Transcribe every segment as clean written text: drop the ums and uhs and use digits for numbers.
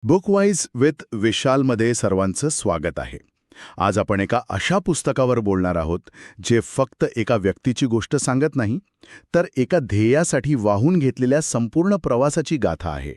बुकवाईज with विशालमध्ये सर्वांचं स्वागत आहे. आज आपण एका अशा पुस्तकावर बोलणार आहोत जे फक्त एका व्यक्तीची गोष्ट सांगत नाही, तर एका ध्येयासाठी वाहून घेतलेल्या संपूर्ण प्रवासाची गाथा आहे.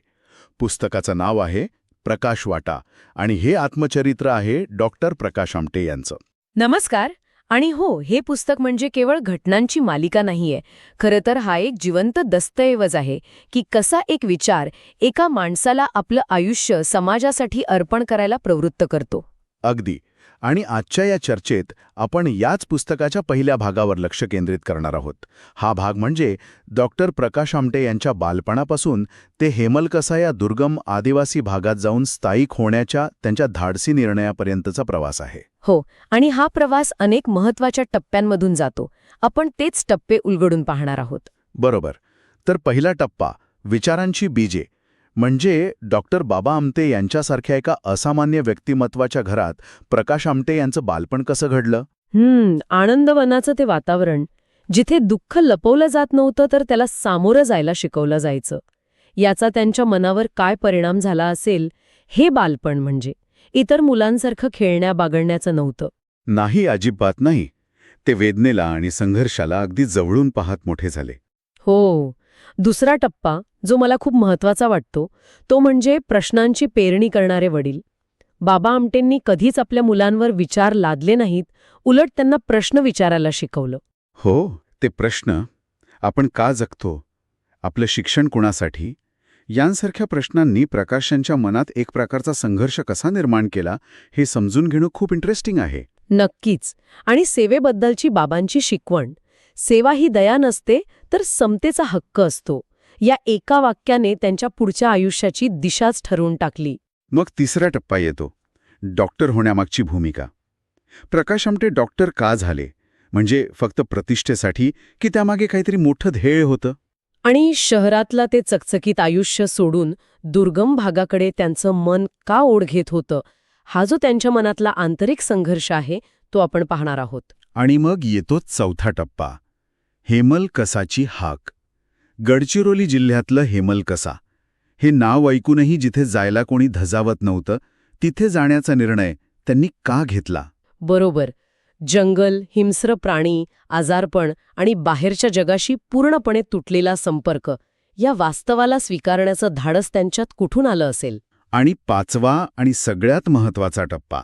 पुस्तकाचं नाव आहे प्रकाश वाटा आणि हे आत्मचरित्र आहे डॉक्टर प्रकाश आमटे यांचं. नमस्कार. आणि हो, हे पुस्तक म्हणजे केवळ घटनांची मालिका नाहीये. खरं तर हा एक जिवंत दस्तऐवज आहे की कसा एक विचार एका माणसाला आपलं आयुष्य समाजासाठी अर्पण करायला प्रवृत्त करतो. अगदी. आणि आजच्या या चर्चेत आपण याच पुस्तकाच्या पहिल्या भागावर लक्ष केंद्रित करणार आहोत. हा भाग म्हणजे डॉक्टर प्रकाश आमटे यांच्या बालपणापासून ते हेमलकसा या दुर्गम आदिवासी भागात जाऊन स्थायिक होण्याच्या त्यांच्या धाडसी निर्णयापर्यंतचा प्रवास आहे. हो, आणि हा प्रवास अनेक महत्वाच्या टप्प्यांमधून जातो. आपण तेच टप्पे उलगडून पाहणार आहोत. बरोबर. तर पहिला टप्पा, विचारांची बीजे. म्हणजे डॉक्टर बाबा आमटे यांच्यासारख्या एका असामान्य व्यक्तिमत्वाच्या घरात प्रकाश आमटे यांचं बालपण कसं घडलं? आनंदवनाचं ते वातावरण, जिथे दुःख लपवलं जात नव्हतं तर त्याला सामोरं जायला शिकवलं जायचं. याचा त्यांच्या मनावर काय परिणाम झाला असेल, हे बालपण म्हणजे इतर मुलांसारखं खेळण्या बागडण्याचं नव्हतं. नाही, अजिबात नाही. ते वेदनेला आणि संघर्षाला अगदी जवळून पाहत मोठे झाले. हो. दुसरा टप्पा, जो मला खूप महत्वाचा वाटतो, तो म्हणजे प्रश्नांची पेरणी करणारे वडील. बाबा आमटेंनी कधीच आपल्या मुलांवर विचार लादले नाहीत, उलट त्यांना प्रश्न विचारायला शिकवलं. हो, ते प्रश्न, आपण का जगतो, आपलं शिक्षण कुणासाठी, यांसारख्या प्रश्नांनी प्रकाशांच्या मनात एक प्रकारचा संघर्ष कसा निर्माण केला हे समजून घेणं खूप इंटरेस्टिंग आहे. नक्कीच. आणि सेवेबद्दलची बाबांची शिकवण, सेवा ही दया नसते तर समतेचा हक्क असतो, या एका वाक्याने त्यांच्या पुढच्या आयुष्याची दिशाच ठरवून टाकली. मग तिसरा टप्पा येतो, डॉक्टर होण्यामागची भूमिका. प्रकाश आमटे डॉक्टर का झाले? म्हणजे फक्त प्रतिष्ठेसाठी की त्यामागे काहीतरी मोठं ध्येय होतं? आणि शहरातलं ते चकचकीत आयुष्य सोडून दुर्गम भागाकडे त्यांचं मन का ओढ घेत होतं, हा जो त्यांच्या मनातला आंतरिक संघर्ष आहे तो आपण पाहणार आहोत. आणि मग येतो चौथा टप्पा, हेमलकसाची हाक. गडचिरोली जिल्ह्यातलं हेमलकसा, हे नाव ऐकूनही जिथे जायला कोणी धजावत नव्हतं, तिथे जाण्याचा निर्णय त्यांनी का घेतला? बरोबर. जंगल, हिंस्र प्राणी, आजारपण आणि बाहेरच्या जगाशी पूर्णपणे तुटलेला संपर्क, या वास्तवाला स्वीकारण्याचं धाडस त्यांच्यात कुठून आलं असेल? आणि पाचवा आणि सगळ्यात महत्वाचा टप्पा,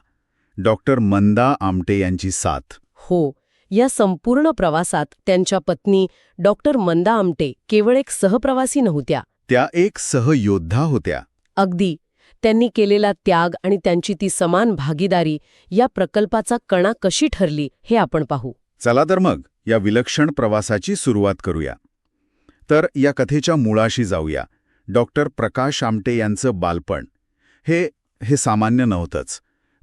डॉक्टर मंदा आमटे यांची साथ. हो, या संपूर्ण प्रवासात त्यांच्या पत्नी डॉक्टर मंदा आमटे केवळ एक सहप्रवासी नव्हत्या. त्या एक सहयोद्धा होत्या. अगदी. त्यांनी केलेला त्याग आणि त्यांची ती समान भागीदारी या प्रकल्पाचा कणा कशी ठरली हे आपण पाहू. चला तर मग या विलक्षण प्रवासाची सुरुवात करूया. तर या कथेच्या मुळाशी जाऊया. डॉक्टर प्रकाश आमटे यांचं बालपण हे सामान्य नव्हतंच.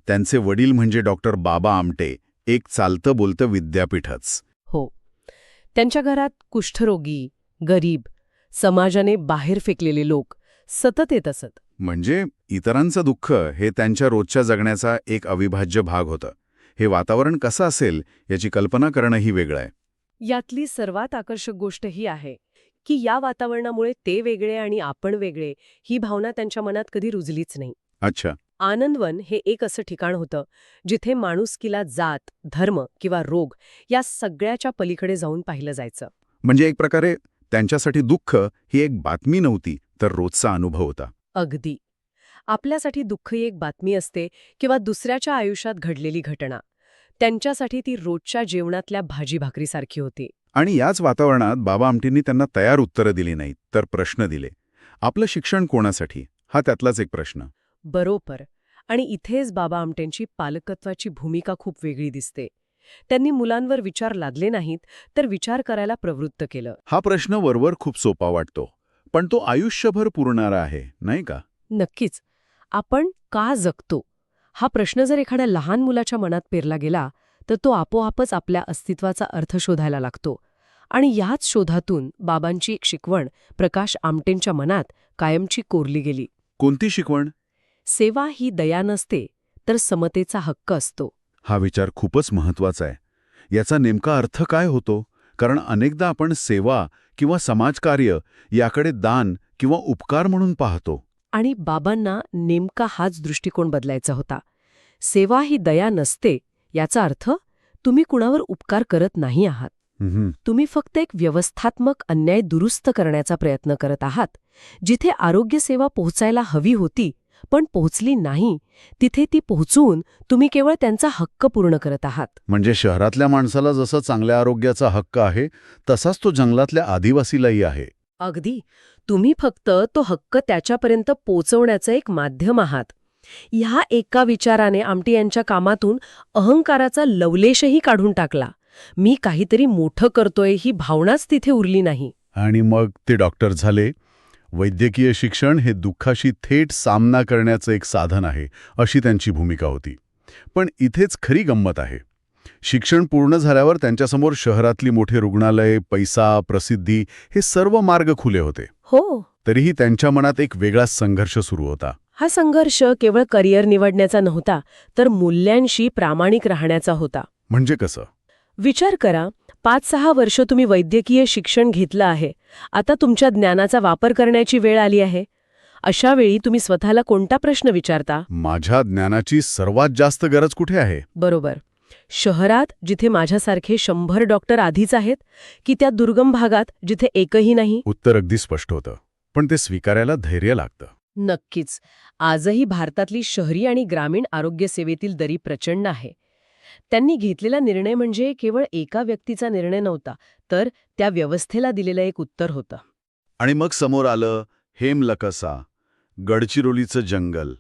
त्यांचे वडील म्हणजे डॉक्टर बाबा आमटे, एक चालतं बोलतं विद्यापीठच. हो. त्यांच्या घरात कुष्ठरोगी, गरीब, समाजाने बाहेर फेकलेले लोक सतत येत असत. म्हणजे इतरांचं दुःख हे त्यांच्या रोजच्या जगण्याचा एक अविभाज्य भाग होतं. हे वातावरण कसं असेल याची कल्पना करणंही वेगळं आहे. यातली सर्वात आकर्षक गोष्ट ही आहे की या वातावरणामुळे ते वेगळे आणि आपण वेगळे ही भावना त्यांच्या मनात कधी रुजलीच नाही. अच्छा. आनंदवन हे एक असं ठिकाण होतं जिथे माणुसकीला जात, धर्म किंवा रोग या सगळ्याच्या पलीकडे जाऊन पाहिलं जायचं. म्हणजे एक प्रकारे त्यांच्यासाठी दुःख ही एक बातमी नव्हती, तर रोजचा अनुभव होता. अगदी. आपल्यासाठी दुःख ही एक बातमी असते किंवा दुसऱ्याच्या आयुष्यात घडलेली घटना. त्यांच्यासाठी ती रोजच्या जेवणातल्या भाजी भाकरीसारखी होती. आणि याच वातावरणात बाबा आमटेंनी त्यांना तयार उत्तरं दिली नाहीत, तर प्रश्न दिले. आपलं शिक्षण कोणासाठी, हा त्यातलाच एक प्रश्न. बरोबर. आणि इथेच बाबा आमटेंची पालकत्वाची भूमिका खूप वेगळी दिसते. त्यांनी मुलांवर विचार लादले नाहीत, तर विचार करायला प्रवृत्त केलं. हा प्रश्न वरवर खूप सोपा वाटतो, पण तो आयुष्यभर पुरणारा आहे, नाही का? नक्कीच. आपण का जगतो हा प्रश्न जर एखाद्या लहान मुलाच्या मनात पेरला गेला तर तो आपोआपच आपल्या अस्तित्वाचा अर्थ शोधायला लागतो. आणि याच शोधातून बाबांची एक शिकवण प्रकाश आमटेंच्या मनात कायमची कोरली गेली. कोणती शिकवण? सेवा ही दया नसते तर समतेचा हक्क असतो. हा विचार खूपच महत्वाचा आहे. याचा नेमका अर्थ काय होतो? कारण अनेकदा आपण सेवा किंवा समाजकार्य याकडे दान किंवा उपकार म्हणून पाहतो. आणि बाबांना नेमका हाच दृष्टिकोन बदलायचा होता. सेवा ही दया नसते, याचा अर्थ तुम्ही कुणावर उपकार करत नाही आहात. तुम्ही फक्त एक व्यवस्थात्मक अन्याय दुरुस्त करण्याचा प्रयत्न करत आहात. जिथे आरोग्यसेवा पोहोचायला हवी होती पण पोहोचली नाही, तिथे ती पोहोचवून तुम्ही केवळ त्यांचा हक्क पूर्ण करत आहात. म्हणजे शहरातल्या माणसाला जसं चांगल्या आरोग्याचा हक्क आहे तसाच तो जंगलातल्या आदिवासीलाही आहे. अगदी. तुम्ही फक्त तो हक्क त्याच्यापर्यंत पोचवण्याचं एक माध्यम आहात. ह्या एका विचाराने आमटे यांच्या कामातून अहंकाराचा लवलेशही काढून टाकला. मी काहीतरी मोठं करतोय ही भावनाच तिथे उरली नाही. आणि मग ते डॉक्टर झाले. वैद्यकीय शिक्षण हे दुःखाशी थेट सामना करण्याचं एक साधन आहे, अशी त्यांची भूमिका होती. पण इथेच खरी गंमत आहे. शिक्षण पूर्ण झाल्यावर त्यांच्यासमोर शहरातली मोठी रुग्णालये, पैसा, प्रसिद्धी हे सर्व मार्ग खुले होते. हो. तरीही त्यांच्या मनात एक वेगळाच संघर्ष सुरू होता. हा संघर्ष केवळ करिअर निवडण्याचा नव्हता, तर मूल्यांशी प्रामाणिक राहण्याचा होता. म्हणजे कसं? विचार करा, 5-6 वर्ष तुम्ही वैद्यकीय शिक्षण घेतलं आहे. आता तुमच्या ज्ञानाचा वापर करण्याची वेळ आली आहे. अशा वेळी तुम्ही स्वतःला कोणता प्रश्न विचारता? माझ्या ज्ञानाची सर्वात जास्त गरज कुठे आहे? बरोबर. शहरात जिथे माझ्यासारखे 100 डॉक्टर आधीच आहेत, की त्या दुर्गम भागात जिथे एकही नाही? उत्तर अगदी स्पष्ट होतं. पण ते स्वीकारायला धैर्य लागतं. नक्कीच. आजही भारतातली शहरी आणि ग्रामीण आरोग्यसेवेतील दरी प्रचंड आहे. त्यांनी घेतलेला निर्णय म्हणजे केवळ एका व्यक्तीचा निर्णय नव्हता, तर त्या व्यवस्थेला दिलेलं एक उत्तर होतं. आणि मग समोर आलं हेमलकसा, गडचिरोलीचं जंगल.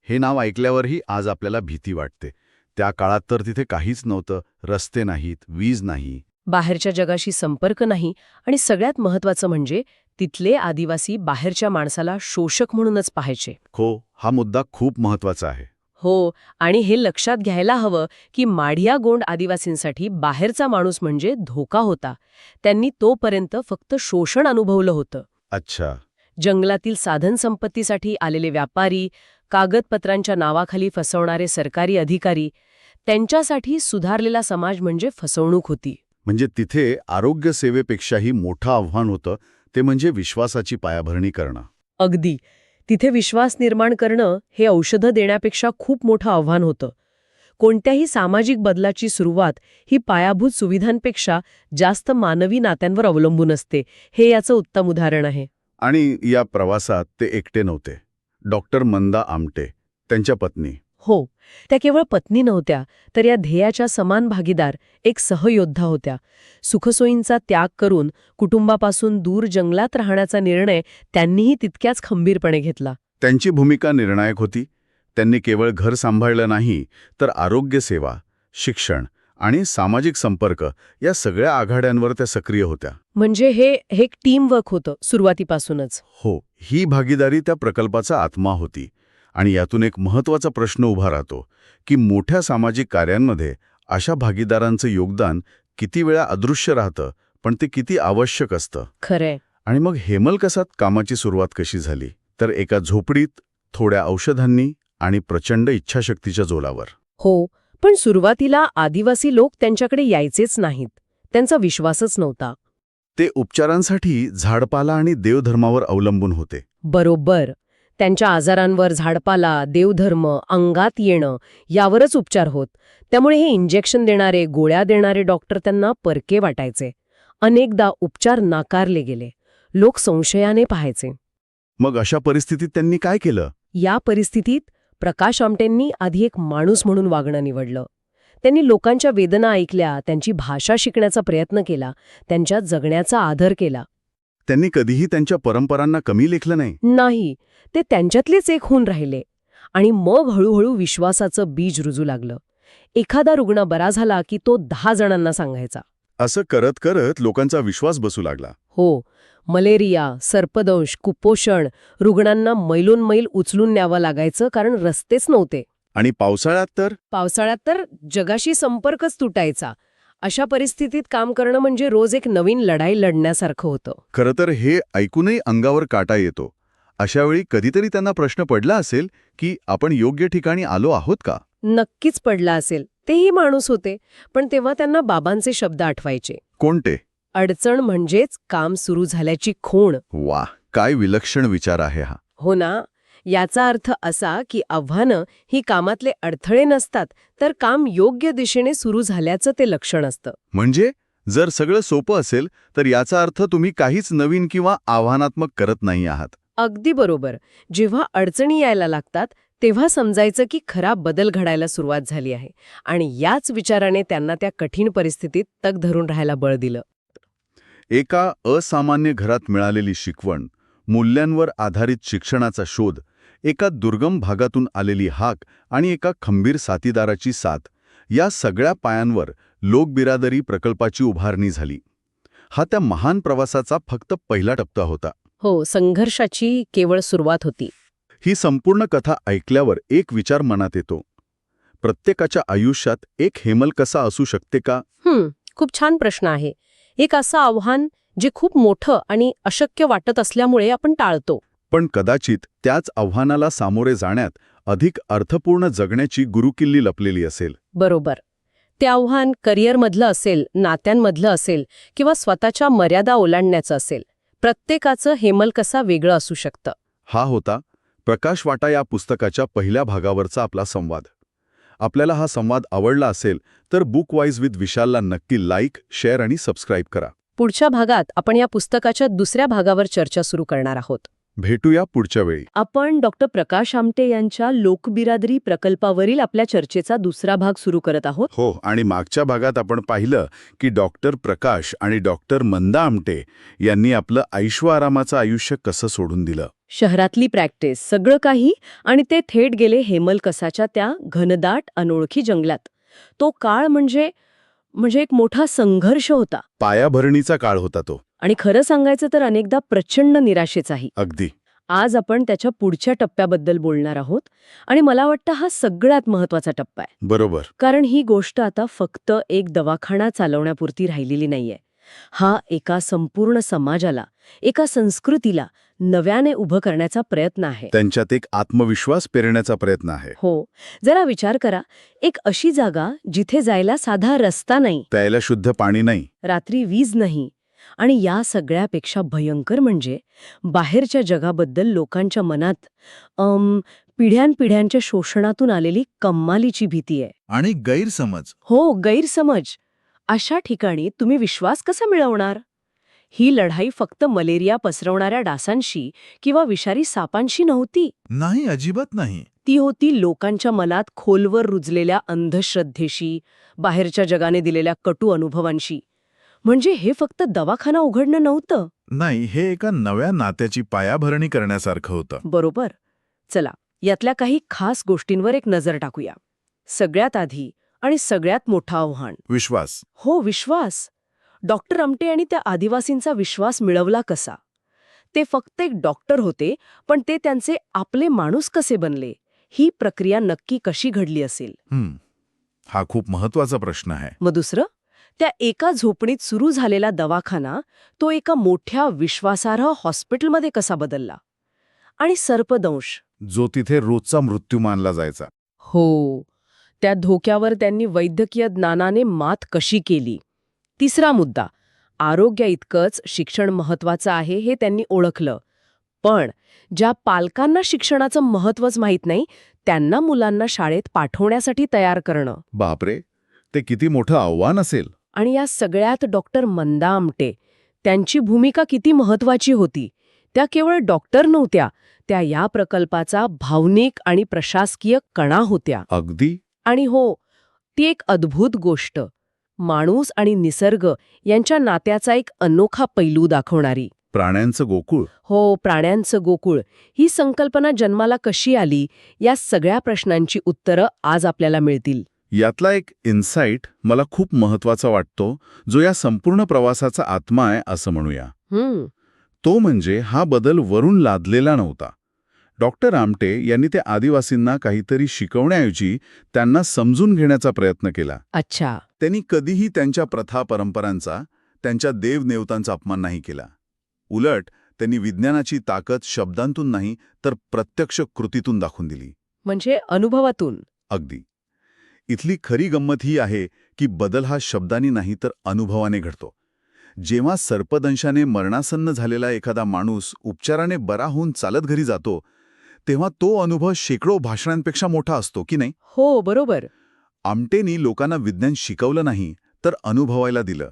हे नाव ऐकल्यावरही आज आपल्याला भीती वाटते. त्या काळात तर तिथे काहीच नव्हतं. रस्ते नाहीत, वीज नाही. बाहेरच्या जगाशी संपर्क नाही आणि सगळ्यात महत्त्वाचं म्हणजे तिथले आदिवासी बाहेरच्या माणसाला शोषक म्हणूनच पाहायचे. हो, हा मुद्दा खूप महत्वाचा आहे. हो, आणि हे लक्षात घ्यायला हवं की माढिया गोंड आदिवासींसाठी बाहेरचा माणूस म्हणजे धोका होता. त्यांनी तोपर्यंत फक्त शोषण अनुभवलं होतं. अच्छा. जंगलातील साधनसंपत्तीसाठी आलेले व्यापारी, कागदपत्रांच्या नावाखाली फसवणारे सरकारी अधिकारी, त्यांच्यासाठी सुधारलेला समाज म्हणजे फसवणूक होती. म्हणजे तिथे आरोग्य सेवेपेक्षाही मोठं आव्हान होतं, ते म्हणजे विश्वासाची पायाभरणी करणं. अगदी. तिथे विश्वास निर्माण करणं हे औषधं देण्यापेक्षा खूप मोठं आव्हान होतं. कोणत्याही सामाजिक बदलाची सुरुवात ही पायाभूत सुविधांपेक्षा जास्त मानवी नात्यांवर अवलंबून असते. हे याचं उत्तम उदाहरण आहे. आणि या प्रवासात ते एकटे नव्हते. डॉक्टर मंदा आमटे, त्यांच्या पत्नी. हो, त्या केवळ पत्नी नव्हत्या, तर या ध्येयाच्या समान भागीदार, एक सहयोद्धा होत्या. सुखसोयींचा त्याग करून कुटुंबापासून दूर जंगलात राहण्याचा निर्णय त्यांनीही तितक्याच खंबीरपणे घेतला. त्यांची भूमिका निर्णायक होती. त्यांनी केवळ घर सांभाळलं नाही, तर आरोग्य सेवा, शिक्षण आणि सामाजिक संपर्क या सगळ्या आघाड्यांवर त्या सक्रिय होत्या. म्हणजे हे एक टीमवर्क होतं सुरुवातीपासूनच. हो, ही भागीदारी त्या प्रकल्पाचा आत्मा होती. आणि यातून एक महत्त्वाचा प्रश्न उभा राहतो की मोठ्या सामाजिक कार्यांमध्ये अशा भागीदारांचं योगदान किती वेळा अदृश्य राहतं, पण ते किती आवश्यक असतं. खरंय. आणि मग हेमलकसात कामाची सुरुवात कशी झाली? तर एका झोपडीत, थोड्या औषधांनी आणि प्रचंड इच्छाशक्तीच्या जोरावर. हो, पण सुरुवातीला आदिवासी लोक त्यांच्याकडे यायचेच नाहीत. त्यांचा विश्वासच नव्हता. ते उपचारांसाठी झाडपाला आणि देवधर्मावर अवलंबून होते. बरोबर. त्यांच्या आजारांवर झाडपाला, देवधर्म, अंगात येणं यावरच उपचार होत. त्यामुळे हे इंजेक्शन देणारे, गोळ्या देणारे डॉक्टर त्यांना परके वाटायचे. अनेकदा उपचार नाकारले गेले. लोक संशयाने पाहायचे. मग अशा परिस्थितीत त्यांनी काय केलं? या परिस्थितीत प्रकाश आमटेंनी आधी एक माणूस म्हणून वागणं निवडलं. त्यांनी लोकांच्या वेदना ऐकल्या, त्यांची भाषा शिकण्याचा प्रयत्न केला, त्यांच्या जगण्याचा आदर केला. त्यांनी कधीही त्यांच्या परंपरांना कमी लेखलं नाही. नाही, ते त्यांच्यातलेच एक होऊन राहिले. आणि मग हळूहळू विश्वासाचं बीज रुजू लागलं. एखादा रुग्ण बरा झाला की तो 10 जणांना सांगायचा. असं करत करत लोकांचा विश्वास बसू लागला. हो, मलेरिया, सर्पदंश, कुपोषण रुग्णांना मैलोन मैल उचलून न्यावं लागायचं, कारण रस्तेच नव्हते. आणि पावसाळ्यात तर जगाशी संपर्कच तुटायचा. अशा परिस्थितीत काम करणं म्हणजे रोज एक नवीन लढाई लढण्यासारखं होतं. खरं तर हे ऐकूनही अंगावर काटा येतो. अशावेळी कधीतरी त्यांना प्रश्न पडला असेल की आपण योग्य ठिकाणी आलो आहोत का? नक्कीच पडला असेल. तेही माणूस होते, पण तेव्हा त्यांना बाबांचे शब्द आठवायचे. कोणते? अडचण म्हणजेच काम सुरू झाल्याची खूण. वा, काय विलक्षण विचार आहे हा. हो ना. याचा अर्थ असा की आव्हानं ही कामातले अडथळे नसतात, तर काम योग्य दिशेने सुरू झाल्याचं ते लक्षण असतं. म्हणजे जर सगळं सोपं असेल तर याचा अर्थ तुम्ही काहीच नवीन किंवा आव्हानात्मक करत नाही आहात. अगदी बरोबर. जेव्हा अडचणी यायला लागतात तेव्हा समजायचं की खरा बदल घडायला सुरुवात झाली आहे आणि याच विचाराने त्यांना त्या कठीण परिस्थितीत तग धरून राहायला बळ दिलं. एका असामान्य घरात मिळालेली शिकवण, मूल्यांवर आधारित शिक्षणाचा शोध, एका दुर्गम भागातून आलेली हाक आणि एका खंबीर साथीदाराची साथ, या सगळ्या पायांवर लोकबिरादरी प्रकल्पाची उभारणी झाली. हा त्या महान प्रवासाचा फक्त पहिला टप्पा होता. हो, संघर्षाची केवळ सुरुवात होती. ही संपूर्ण कथा ऐकल्यावर एक विचार मनात येतो. प्रत्येकाच्या आयुष्यात एक हेमल कसा असू शकते का? खूप छान प्रश्न आहे. एक असं आव्हान जे खूप मोठं आणि अशक्य वाटत असल्यामुळे आपण टाळतो. पण कदाचित त्याच आव्हानाला सामोरे जाण्यात अधिक अर्थपूर्ण जगण्याची गुरुकिल्ली लपलेली असेल. बरोबर. ते आव्हान करिअरमधलं असेल, नात्यांमधलं असेल किंवा स्वतःच्या मर्यादा ओलांडण्याचं असेल. प्रत्येकाचं हेमल कसा वेगळं असू शकतं. हा होता प्रकाश वाटा या पुस्तकाच्या पहिल्या भागावरचा आपला संवाद. आपल्याला हा संवाद आवडला असेल तर बुकवाईज विथ विशालला नक्की लाईक, शेअर आणि सबस्क्राईब करा. पुढच्या भागात आपण या पुस्तकाच्या दुसऱ्या भागावर चर्चा सुरू करणार आहोत. भेटूया पुढच्या वेळी. आपण डॉक्टर प्रकाश आमटे यांच्या लोकबिरादरी प्रकल्पावरील आपल्या चर्चेचा दुसरा भाग सुरू करत आहोत. हो, आणि मागच्या भागात आपण पाहिलं की डॉक्टर प्रकाश आणि डॉक्टर मंदा आमटे यांनी आपलं ऐशोआरामाचं आयुष्य कसं सोडून दिलं. शहरातली प्रॅक्टिस, सगळं काही, आणि ते थेट गेले हेमलकसाच्या त्या घनदाट अनोळखी जंगलात. तो काळ म्हणजे एक मोठा संघर्ष होता. पायाभरणीचा काळ होता तो. आणि खरं सांगायचं तर अनेकदा प्रचंड निराशेचाही. अगदी. आज आपण त्याच्या पुढच्या टप्प्याबद्दल बोलणार आहोत आणि मला वाटतं हा सगळ्यात महत्वाचा टप्पा आहे. बरोबर. कारण ही गोष्ट आता फक्त एक दवाखाना चालवण्यापुरती राहिलेली नाहीये. हा एका संपूर्ण समाजाला, एका संस्कृतीला नव्याने उभं करण्याचा प्रयत्न आहे. त्यांच्यात एक आत्मविश्वास पेरण्याचा प्रयत्न आहे. हो, जरा विचार करा, एक अशी जागा जिथे जायला साधा रस्ता नाही, प्यायला शुद्ध पाणी नाही, रात्री वीज नाही, आणि या सगळ्यापेक्षा भयंकर म्हणजे बाहेरच्या जगाबद्दल लोकांच्या मनात पिढ्यानपिढ्यांच्या शोषणातून आलेली कमालीची भीती आहे. आणि गैरसमज. हो, गैरसमज. अशा ठिकाणी तुम्ही विश्वास कसा मिळवणार? ही लढाई फक्त मलेरिया पसरवणाऱ्या डासांशी किंवा विषारी सापांशी नव्हती. नाही, अजिबात नाही. ती होती लोकांच्या मनात खोलवर रुजलेल्या अंधश्रद्धेशी, बाहेरच्या जगाने दिलेल्या कटू अनुभवांशी. म्हणजे हे फक्त दवाखाना उघडणं नव्हतं. नाही, हे एका नव्या नात्याची पायाभरणी करण्यासारखं होतं. बरोबर. चला, यातल्या काही खास गोष्टींवर एक नजर टाकूया. सगळ्यात आधी आणि सगळ्यात मोठं आव्हान, विश्वास. हो, विश्वास. डॉक्टर आमटे आणि त्या आदिवासींचा विश्वास मिळवला कसा? ते फक्त एक डॉक्टर होते, पण ते त्यांचे आपले माणूस कसे बनले? ही प्रक्रिया नक्की कशी घडली असेल? हा खूप महत्वाचा प्रश्न आहे. मग दुसरं, त्या एका झोपडीत सुरू झालेला दवाखाना तो एका मोठ्या विश्वासार्ह हॉस्पिटलमध्ये कसा बदलला? आणि सर्पदंश, जो तिथे रोजचा मृत्यू मानला जायचा. हो, त्या धोक्यावर त्यांनी वैद्यकीय ज्ञानाने मात कशी केली? तिसरा मुद्दा, आरोग्याइतकंच शिक्षण महत्वाचं आहे हे त्यांनी ओळखलं. पण ज्या पालकांना शिक्षणाचं महत्वच माहीत नाही, त्यांना मुलांना शाळेत पाठवण्यासाठी तयार करणं. बापरे, ते किती मोठं आव्हान असेल. आणि या सगळ्यात डॉक्टर मंदा आमटे, त्यांची भूमिका किती महत्वाची होती. त्या केवळ डॉक्टर नव्हत्या, त्या या प्रकल्पाचा भावनिक आणि प्रशासकीय कणा होत्या. अगदी. आणि हो, ती एक अद्भुत गोष्ट, माणूस आणि निसर्ग यांच्या नात्याचा एक अनोखा पैलू दाखवणारी. प्राण्यांचं गोकुळ. हो, प्राण्यांचं गोकुळ. ही संकल्पना जन्माला कशी आली, या सगळ्या प्रश्नांची उत्तरं आज आपल्याला मिळतील. यातला एक इन्साईट मला खूप महत्वाचा वाटतो, जो या संपूर्ण प्रवासाचा आत्मा आहे असं म्हणूया. तो म्हणजे हा बदल वरून लादलेला नव्हता. डॉक्टर आमटे यांनी त्या आदिवासींना काहीतरी शिकवण्याऐवजी त्यांना समजून घेण्याचा प्रयत्न केला. अच्छा. त्यांनी कधीही त्यांच्या प्रथा परंपरांचा, त्यांच्या देवदेवतांचा अपमान नाही केला. उलट त्यांनी विज्ञानाची ताकद शब्दांतून नाही तर प्रत्यक्ष कृतीतून दाखवून दिली. म्हणजे अनुभवातून. अगदी. इथली खरी गंमत ही आहे की बदल हा शब्दांनी नाही तर अनुभवाने घडतो. जेव्हा सर्पदंशाने मरणासन्न झालेला एखादा माणूस उपचाराने बरा होऊन चालत घरी जातो, तेव्हा तो अनुभव शेकडो भाषणांपेक्षा मोठा असतो की नाही? हो, बरोबर. आमटेंनी लोकांना विज्ञान शिकवलं नाही तर अनुभवायला दिलं.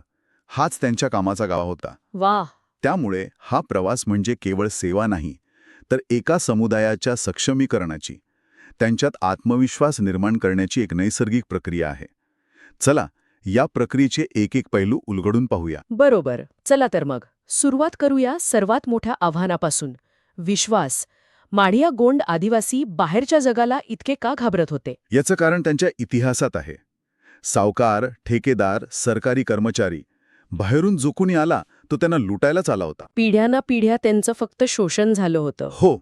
हाच त्यांच्या कामाचा गाभा होता. वाह! त्यामुळे हा प्रवास म्हणजे केवळ सेवा नाही, तर एका समुदायाच्या सक्षमीकरणाची, त्यांच्यात आत्मविश्वास निर्माण करण्याची एक नैसर्गिक प्रक्रिया आहे. चला, या प्रक्रियेचे एक एक पैलू उलगडून पाहूया. बरोबर. चला तर मग सुरुवात करूया सर्वात मोठ्या आव्हानापासून. विश्वास. माडिया गोंड आदिवासी बाहेरच्या जगाला इतके का घाबरत होते? याचं कारण त्यांच्या इतिहासात आहे. सावकार, ठेकेदार, सरकारी कर्मचारी बाहेरून जो कोणी आला तो त्यांना लुटायलाच आला होता. पिढ्याना पिढ्या त्यांचं फक्त शोषण झालं होतं. हो,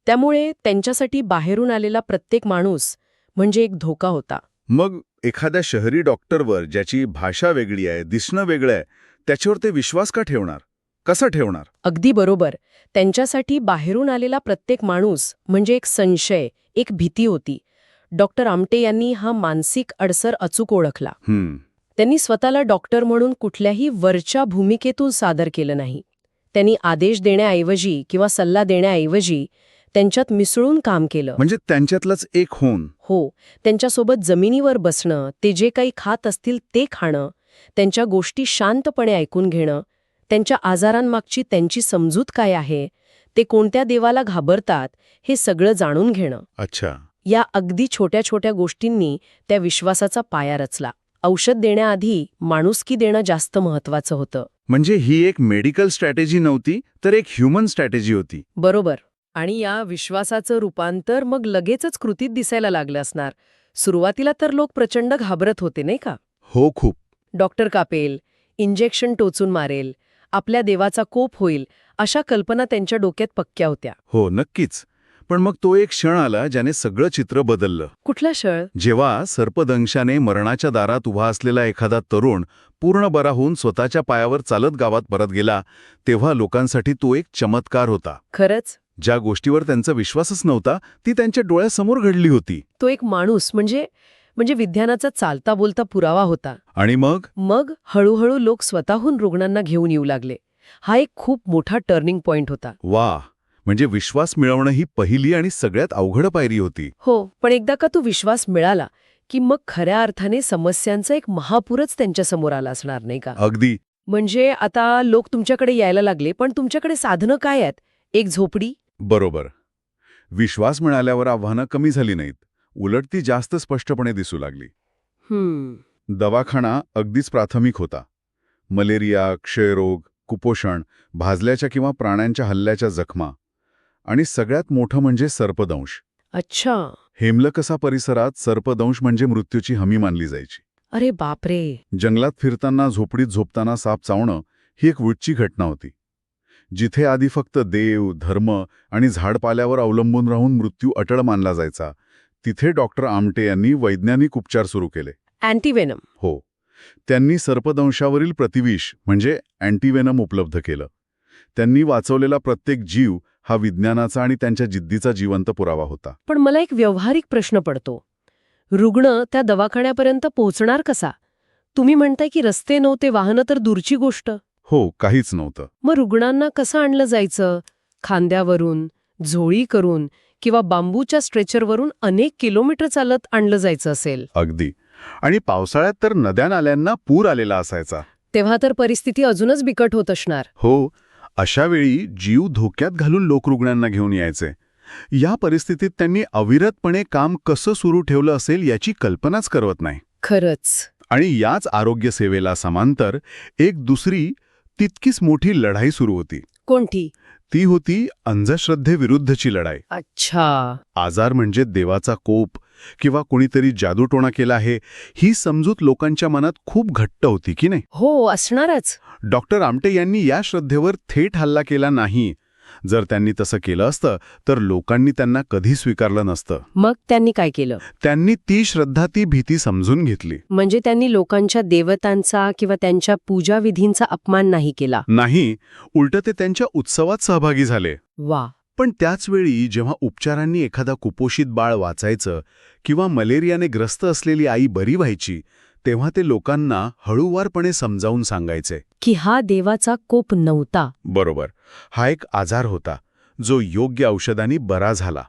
त्यामुळे त्यांच्यासाठी बाहेरून आलेला प्रत्येक माणूस म्हणजे एक धोका होता. मग एखाद्या शहरी डॉक्टरवर ज्याची भाषा वेगळी आहे, दिसणं वेगळं आहे, त्याच्यावर ते विश्वास का ठेवणार? कसा ठेवणार? अगदी बरोबर. त्यांच्यासाठी बाहेरून आलेला प्रत्येक माणूस म्हणजे एक संशय, एक भीती होती. डॉक्टर आमटे यांनी हा मानसिक अडसर अचूक ओळखला. त्यांनी स्वतःला डॉक्टर म्हणून कुठल्याही वरच्या भूमिकेतून सादर केलं नाही. त्यांनी आदेश देण्याऐवजी किंवा सल्ला देण्याऐवजी त्यांच्यात मिसळून काम केलं. म्हणजे त्यांच्यातलंच एक होऊन. हो, त्यांच्यासोबत जमिनीवर बसणं, ते जे काही खात असतील ते खाणं, त्यांच्या गोष्टी शांतपणे ऐकून घेणं, त्यांच्या आजारांमागची त्यांची समजूत काय आहे, ते कोणत्या देवाला घाबरतात, हे सगळं जाणून घेणं. अच्छा. या अगदी छोट्या छोट्या गोष्टींनी त्या विश्वासाचा पाया रचला. औषध देण्याआधी माणुसकी देणं जास्त महत्वाचं होतं. म्हणजे ही एक मेडिकल स्ट्रॅटेजी नव्हती, तर एक ह्युमन स्ट्रॅटेजी होती. बरोबर. आणि या विश्वासाचं रूपांतर मग लगेचच कृतीत दिसायला लागलं असणार. सुरुवातीला तर लोक प्रचंड घाबरत होते, नाही का? हो, खूप. डॉक्टर कापेल, इंजेक्शन टोचून मारेल, आपल्या देवाचा कोप होईल, अशा कल्पना त्यांच्या डोक्यात पक्क्या होत्या. हो, नक्कीच. पण मग तो एक क्षण आला ज्याने सगळं चित्र बदललं. कुठला क्षण? जेव्हा सर्पदंशाने मरणाच्या दारात उभा असलेला एखादा तरुण पूर्ण बरा होऊन स्वतःच्या पायावर चालत गावात परत गेला, तेव्हा लोकांसाठी तो एक चमत्कार होता. खरंच? ज्या गोष्टीवर त्यांचा विश्वासच नव्हता, ती त्यांच्या डोळ्यासमोर घडली होती. तो एक माणूस म्हणजे विज्ञानाचा चालता बोलता पुरावा होता. आणि मग हळूहळू लोक स्वतःहून रुग्णांना घेऊन येऊ लागले. हा एक खूप मोठा टर्निंग पॉइंट होता. वा, म्हणजे विश्वास मिळवणं ही पहिली आणि सगळ्यात अवघड पायरी होती. हो, पण एकदा का तो विश्वास मिळाला की मग खऱ्या अर्थाने समस्यांचा एक महापूरच त्यांच्यासमोर आला असणार, नाही का? अगदी. म्हणजे आता लोक तुमच्याकडे यायला लागले, पण तुमच्याकडे साधनं काय आहेत? एक झोपडी? बरोबर. विश्वास मिळाल्यावर आव्हानं कमी झाली नाहीत, उलट ती जास्त स्पष्टपणे दिसू लागली. दवाखाना अगदीच प्राथमिक होता. मलेरिया, क्षयरोग, कुपोषण, भाजल्याच्या किंवा प्राण्यांच्या हल्ल्याच्या जखमा आणि सगळ्यात मोठं म्हणजे सर्पदंश. अच्छा. हेमलकसा परिसरात सर्पदंश म्हणजे मृत्यूची हमी मानली जायची. अरे बापरे. जंगलात फिरताना, झोपडीत झोपताना साप चावणं ही एक वृत्तची घटना होती. जिथे आधी फक्त देव, धर्म आणि झाडपाल्यावर अवलंबून राहून मृत्यू अटळ मानला जायचा, तिथे डॉक्टर आमटे यांनी वैज्ञानिक उपचार सुरू केले. अँटीवेनम? हो. त्यांनी सर्पदंशावरील प्रतिविष म्हणजे अँटीवेनम उपलब्ध केलं. त्यांनी वाचवलेला प्रत्येक जीव हा विज्ञानाचा आणि त्यांच्या जिद्दीचा जिवंत पुरावा होता. पण मला एक व्यावहारिक प्रश्न पडतो. रुग्ण त्या दवाखान्यापर्यंत पोहोचणार कसा? तुम्ही म्हणताय की रस्ते नव्हते, वाहनं तर दूरची गोष्ट. हो, काहीच नव्हतं. मग रुग्णांना कसं आणलं जायचं? खांद्यावरून, झोळी करून किंवा बांबूच्या स्ट्रेचरवरून अनेक किलोमीटर चालत आणलं जायचं असेल. अगदी. आणि पावसाळ्यात तर नद्या-नाल्यांना पूर आलेला असायचा. तेव्हा तर परिस्थिती अजूनच बिकट होत असणार. हो. अशा वेळी जीव धोक्यात घालून लोक रुग्णांना घेऊन यायचे. या परिस्थितीत त्यांनी अविरतपणे काम कसं सुरू ठेवलं असेल याची कल्पनाच करवत नाही. खरंच. आणि याच आरोग्य सेवेला समांतर एक दुसरी तितकीच मोठी लढाई सुरू होती. कोणती? ती होती अंधश्रद्धेविरुद्धची लढाई. अच्छा. आजार म्हणजे देवाचा कोप किंवा कोणीतरी जादूटोणा केला आहे, ही समजूत लोकांच्या मनात खूप घट्ट होती की नाही? हो, असणारच. डॉक्टर आमटे यांनी या श्रद्धेवर थेट हल्ला केला नाही. जर त्यांनी तसं केलं असतं तर लोकांनी त्यांना कधी स्वीकारलं नसतं. मग त्यांनी काय केलं? त्यांनी ती श्रद्धा, ती भीती समजून घेतली. म्हणजे त्यांनी लोकांच्या देवतांचा किंवा त्यांच्या पूजाविधींचा अपमान नाही केला. नाही, उलट ते त्यांच्या उत्सवात सहभागी झाले. वा. पण त्याचवेळी जेव्हा उपचारांनी एखादा कुपोषित बाळ वाचायचं किंवा मलेरियाने ग्रस्त असलेली आई बरी व्हायची, तेव्हा ते लोकांना हळूवारपणे समजावून सांगायचे की हा देवाचा कोप नव्हता. बरोबर, हा एक आजार होता जो योग्य औषधांनी बरा झाला.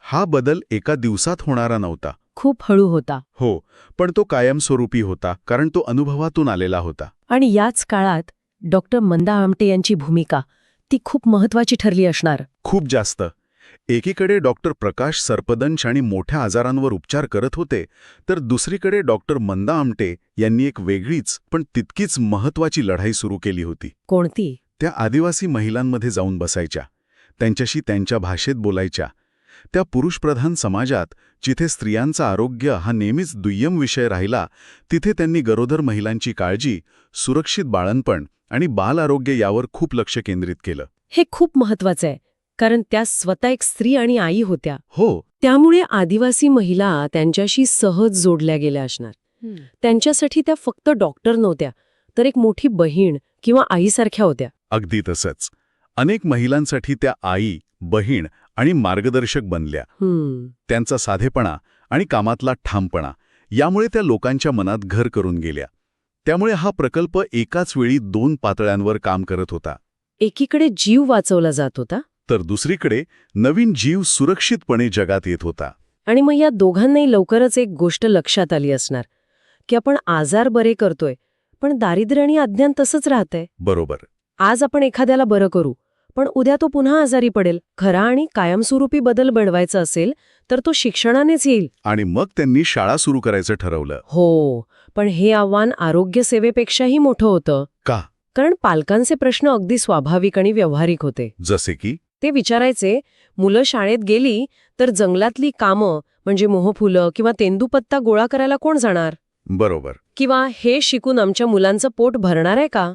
हा बदल एका दिवसात होणारा नव्हता. खूप हळू होता. हो, पण तो कायमस्वरूपी होता, कारण तो अनुभवातून आलेला होता. आणि याच काळात डॉक्टर मंदा आमटे यांची भूमिका ती खूप महत्वाची ठरली असणार. खूप जास्त. एकीकडे डॉक्टर प्रकाश सरपदंश आणि मोठ्या आजारांवर उपचार करत होते, तर दुसरीकडे डॉक्टर मंदा आमटे यांनी एक वेगळीच पण तितकीच महत्वाची लढाई सुरू केली होती. कोणती? त्या आदिवासी महिलांमध्ये जाऊन बसायच्या, त्यांच्याशी त्यांच्या भाषेत बोलायच्या. त्या पुरुषप्रधान समाजात जिथे स्त्रियांचं आरोग्य हा नेहमीच दुय्यम विषय राहिला, तिथे त्यांनी गरोदर महिलांची काळजी, सुरक्षित बाळंतपण आणि बाल आरोग्य यावर खूप लक्ष केंद्रित केलं. हे खूप महत्वाचं आहे, कारण त्या स्वतः एक स्त्री आणि आई होत्या. हो, त्यामुळे आदिवासी महिला त्यांच्याशी सहज जोडल्या गेल्या असणार. त्यांच्यासाठी त्या फक्त डॉक्टर नव्हत्या, तर एक मोठी बहीण किंवा आईसारख्या होत्या. अगदी तसंच. अनेक महिलांसाठी त्या आई, बहीण आणि मार्गदर्शक बनल्या. त्यांचा साधेपणा आणि कामातला ठामपणा यामुळे त्या लोकांच्या मनात घर करून गेल्या. त्यामुळे हा प्रकल्प एकाच वेळी 2 पातळ्यांवर काम करत होता. एकीकडे जीव वाचवला जात होता, तर दुसरीकडे नवीन जीव सुरक्षितपणे जगात येत होता. आणि मग या दोघांनाही लवकरच एक गोष्ट लक्षात आली असणार की आपण आजार बरे करतोय, पण दारिद्र्य आणि अज्ञान तसंच राहतंय. बरोबर. आज आपण एखाद्याला बरं करू, पण उद्या तो पुन्हा आजारी पडेल. खरा आणि कायमस्वरूपी बदल घडवायचा असेल तर तो शिक्षणानेच येईल. आणि मग त्यांनी शाळा सुरू करायचं ठरवलं. हो, पण हे आव्हान आरोग्य सेवेपेक्षाही मोठं होतं. का? कारण पालकांचे प्रश्न अगदी स्वाभाविक आणि व्यावहारिक होते. जसे की ते विचारायचे, मुलं शाळेत गेली तर जंगलातली कामं म्हणजे मोहफुलं किंवा तेंदूपत्ता गोळा करायला कोण जाणार? बरोबर. किंवा हे शिकून आमच्या मुलांचं पोट भरणार आहे का?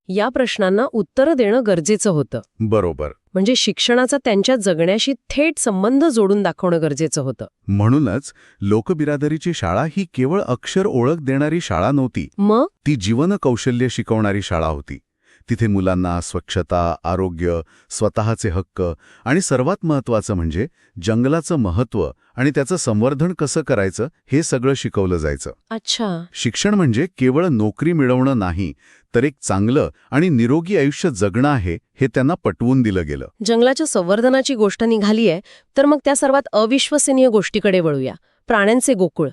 या प्रश्नांना उत्तरं देणं गरजेचं होतं. बरोबर. म्हणजे शिक्षणाचा त्यांच्या जगण्याशी थेट संबंध जोडून दाखवणं गरजेचं होतं. म्हणूनच लोकबिरादरीची शाळा ही केवळ अक्षर ओळख देणारी शाळा नव्हती. मग ती जीवन कौशल्य शिकवणारी शाळा होती. तिथे मुलांना स्वच्छता, आरोग्य, स्वतःचे हक्क आणि सर्वात महत्त्वाचं म्हणजे जंगलाचं महत्त्व आणि त्याचं संवर्धन कसं करायचं हे सगळं शिकवलं जायचं. अच्छा. शिक्षण म्हणजे केवळ नोकरी मिळवणं नाही, तर एक चांगलं आणि निरोगी आयुष्य जगणं आहे हे त्यांना पटवून दिलं गेलं. जंगलाच्या संवर्धनाची गोष्ट निघाली आहे, तर मग त्या सर्वात अविश्वसनीय गोष्टीकडे वळूया. प्राण्यांचे गोकुळ.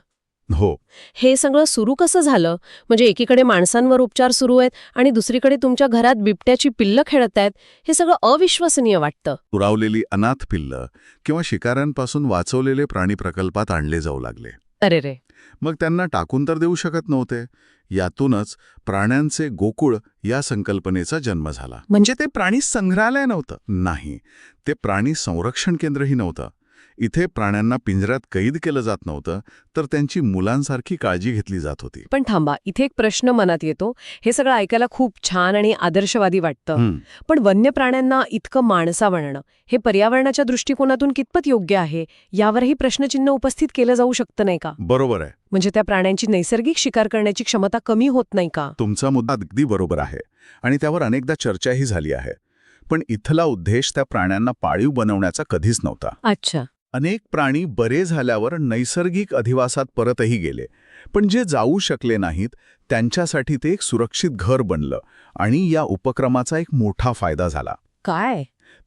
हो. हे सगळं सुरू कसं झालं? म्हणजे एकीकडे माणसांवर उपचार सुरू आहेत आणि दुसरीकडे तुमच्या घरात बिबट्याची पिल्लं खेळत आहेत. हे सगळं अविश्वसनीय वाटतं. पुरावलेली अनाथ पिल्लं किंवा शिकाऱ्यांपासून वाचवलेले प्राणी प्रकल्पात आणले जाऊ लागले. अरे रे. मग त्यांना टाकून तर देऊ शकत नव्हते. यातूनच प्राण्यांचे गोकुळ या संकल्पनेचा जन्म झाला. म्हणजे ते प्राणी संग्रहालय नव्हतं. नाही, ते प्राणी संरक्षण केंद्रही नव्हतं. इथे प्राण्यांना पिंजऱ्यात कैद केलं जात नव्हतं, तर त्यांची मुलांसारखी काळजी घेतली जात होती. पण थांबा, इथे एक प्रश्न मनात येतो. हे सगळं ऐकायला खूप छान आणि आदर्शवादी वाटतं, पण वन्य प्राण्यांना इतकं माणसा बनणं हे पर्यावरणाच्या दृष्टिकोनातून कितपत योग्य आहे यावरही प्रश्नचिन्ह उपस्थित केलं जाऊ शकतं, नाही का? बरोबर आहे. म्हणजे त्या प्राण्यांची नैसर्गिक शिकार करण्याची क्षमता कमी होत नाही का? तुमचा मुद्दा अगदी बरोबर आहे आणि त्यावर अनेकदा चर्चाही झाली आहे. पण इथला उद्देश त्या प्राण्यांना पाळीव बनवण्याचा कधीच नव्हता. अच्छा. अनेक प्राणी बरे झाल्यावर नैसर्गिक अधिवासात परतही गेले, पण जे जाऊ शकले नाहीत त्यांच्यासाठी ते एक सुरक्षित घर बनलं आणि या उपक्रमाचा एक मोठा फायदा झाला. काय?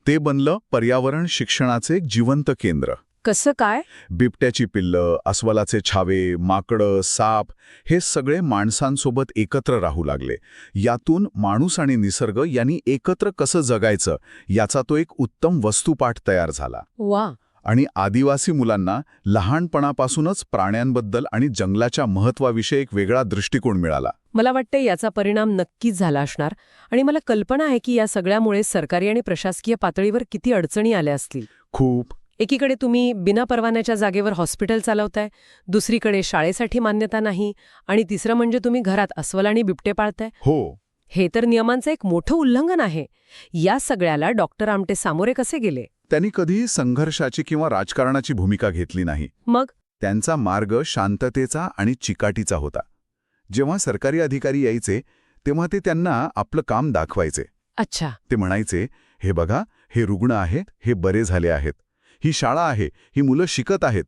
ते बनलं पर्यावरण शिक्षणाचे एक जिवंत केंद्र. कसं काय? बिबट्याची पिल्लं, अस्वलाचे छावे, माकडं, साप हे सगळे माणसांसोबत एकत्र राहू लागले. यातून माणूस आणि निसर्ग यांनी एकत्र कसं जगायचं याचा तो एक उत्तम वस्तुपाठ तयार झाला. वा. आणि आदिवासी मुलांना लहानपणापासूनच प्राण्यांबद्दल आणि जंगलाच्या महत्त्वाविषयी एक वेगळा दृष्टिकोन मिळाला. मला वाटतं याचा परिणाम नक्कीच झाला असणार आणि मला कल्पना आहे की या सगळ्यामुळे सरकारी आणि प्रशासकीय पातळीवर किती अडचणी आल्या असतील. खूप. एकीकडे तुम्ही बिना परवान्याच्या जागेवर हॉस्पिटल चालवताय, दुसरीकडे शाळेसाठी मान्यता नाही आणि तिसरं म्हणजे तुम्ही घरात अस्वल आणि बिबटे पाळताय. हो. हे तर नियमांचं एक मोठं उल्लंघन आहे. या सगळ्याला डॉक्टर आमटे सामोरे कसे गेले? त्यांनी कधीही संघर्षाची किंवा राजकारणाची भूमिका घेतली नाही. मग त्यांचा मार्ग शांततेचा आणि चिकाटीचा होता. जेव्हा सरकारी अधिकारी यायचे तेव्हा ते त्यांना आपलं काम दाखवायचे. अच्छा. ते म्हणायचे, हे बघा, हे रुग्ण आहेत, हे बरे झाले आहेत, ही शाळा आहे, ही मुलं शिकत आहेत.